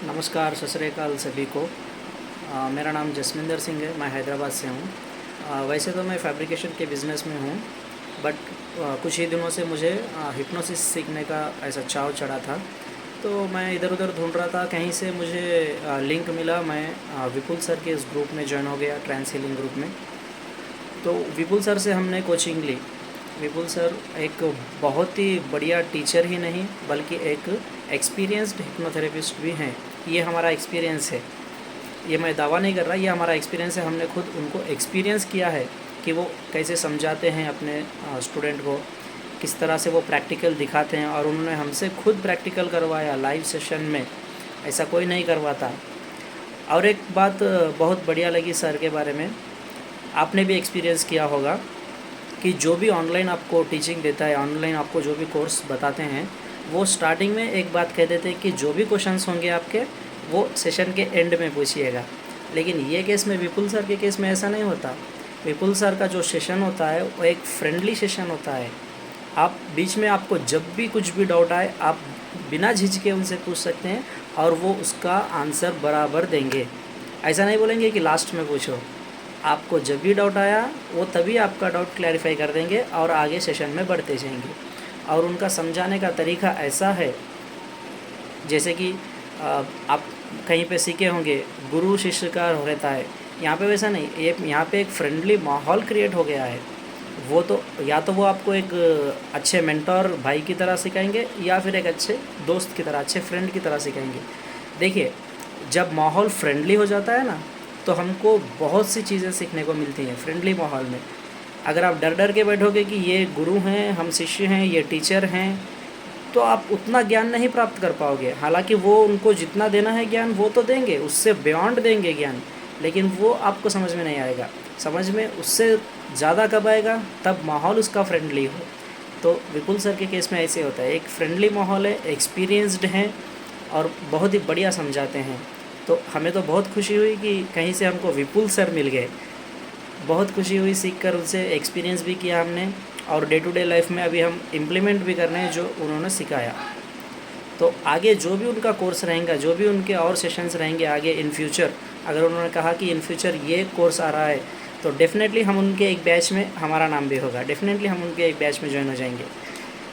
नमस्कार, सत श्री अकाल सभी को। मेरा नाम जसमिंदर सिंह है, मैं हैदराबाद से हूँ। वैसे तो मैं फैब्रिकेशन के बिज़नेस में हूँ, बट कुछ ही दिनों से मुझे हिप्नोसिस सीखने का ऐसा चाव चढ़ा था। तो मैं इधर उधर ढूंढ रहा था, कहीं से मुझे लिंक मिला। मैं विपुल सर के इस ग्रुप में ज्वाइन हो गया, ट्रांस हीलिंग ग्रुप में। तो विपुल सर से हमने कोचिंग ली। विपुल सर एक बहुत ही बढ़िया टीचर ही नहीं, बल्कि एक एक्सपीरियंस्ड हिप्नोथेरेपिस्ट भी हैं। ये हमारा एक्सपीरियंस है, ये मैं दावा नहीं कर रहा, ये हमारा एक्सपीरियंस है। हमने खुद उनको एक्सपीरियंस किया है कि वो कैसे समझाते हैं अपने स्टूडेंट को, किस तरह से वो प्रैक्टिकल दिखाते हैं। और उन्होंने हमसे खुद प्रैक्टिकल करवाया लाइव सेशन में, ऐसा कोई नहीं करवाता। और एक बात बहुत बढ़िया लगी सर के बारे में, आपने भी एक्सपीरियंस किया होगा कि जो भी ऑनलाइन आपको टीचिंग देता है, ऑनलाइन आपको जो भी कोर्स बताते हैं, वो स्टार्टिंग में एक बात कह देते हैं कि जो भी क्वेश्चंस होंगे आपके, वो सेशन के एंड में पूछिएगा। लेकिन ये केस में, विपुल सर के केस में ऐसा नहीं होता। विपुल सर का जो सेशन होता है वो एक फ्रेंडली सेशन होता है। आप बीच में, आपको जब भी कुछ भी डाउट आए, आप बिना झिझके उनसे पूछ सकते हैं और वो उसका आंसर बराबर देंगे। ऐसा नहीं बोलेंगे कि लास्ट में पूछो। आपको जब भी डाउट आया, वो तभी आपका डाउट क्लैरिफाई कर देंगे और आगे सेशन में बढ़ते जाएंगे। और उनका समझाने का तरीका ऐसा है, जैसे कि आप कहीं पे सीखे होंगे गुरु शिष्य का रहता है, यहाँ पे वैसा नहीं। ये यहाँ पे एक फ्रेंडली माहौल क्रिएट हो गया है। वो तो या तो वो आपको एक अच्छे मेंटोर भाई की तरह सिखाएंगे, या फिर एक अच्छे दोस्त की तरह, अच्छे फ्रेंड की तरह सिखाएंगे। देखिए, जब माहौल फ्रेंडली हो जाता है ना, तो हमको बहुत सी चीज़ें सीखने को मिलती हैं फ्रेंडली माहौल में। अगर आप डर डर के बैठोगे कि ये गुरु हैं, हम शिष्य हैं, ये टीचर हैं, तो आप उतना ज्ञान नहीं प्राप्त कर पाओगे। हालांकि वो उनको जितना देना है ज्ञान वो तो देंगे, उससे बियॉन्ड देंगे ज्ञान, लेकिन वो आपको समझ में नहीं आएगा। समझ में उससे ज़्यादा कब आएगा? तब माहौल उसका फ्रेंडली हो। तो विपुल सर के केस में ऐसे होता है, एक फ्रेंडली माहौल है, एक्सपीरियंस्ड हैं और बहुत ही बढ़िया समझाते हैं। तो हमें तो बहुत खुशी हुई कि कहीं से हमको विपुल सर मिल गए। बहुत खुशी हुई सीख कर उनसे, एक्सपीरियंस भी किया हमने, और डे टू डे लाइफ में अभी हम इम्प्लीमेंट भी कर रहे हैं जो उन्होंने सिखाया। तो आगे जो भी उनका कोर्स रहेगा, जो भी उनके और सेशंस रहेंगे आगे इन फ्यूचर, अगर उन्होंने कहा कि इन फ्यूचर ये कोर्स आ रहा है, तो डेफ़िनेटली हम उनके एक बैच में, हमारा नाम भी होगा, डेफ़िनेटली हम उनके एक बैच में ज्वाइन हो जाएंगे।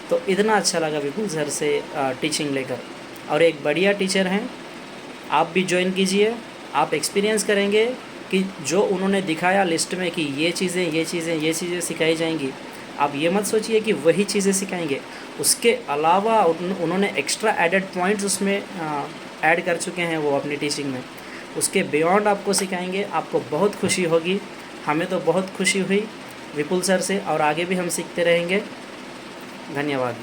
तो इतना अच्छा लगा विपुल सर से टीचिंग लेकर, और एक बढ़िया टीचर हैं। आप भी ज्वाइन कीजिए, आप एक्सपीरियंस करेंगे कि जो उन्होंने दिखाया लिस्ट में कि ये चीज़ें सिखाई जाएंगी, आप ये मत सोचिए कि वही चीज़ें सिखाएंगे। उसके अलावा उन्होंने एक्स्ट्रा एडेड पॉइंट्स उसमें ऐड कर चुके हैं वो अपनी टीचिंग में। उसके बियॉन्ड आपको सिखाएंगे, आपको बहुत खुशी होगी। हमें तो बहुत खुशी हुई विपुल सर से, और आगे भी हम सीखते रहेंगे। धन्यवाद।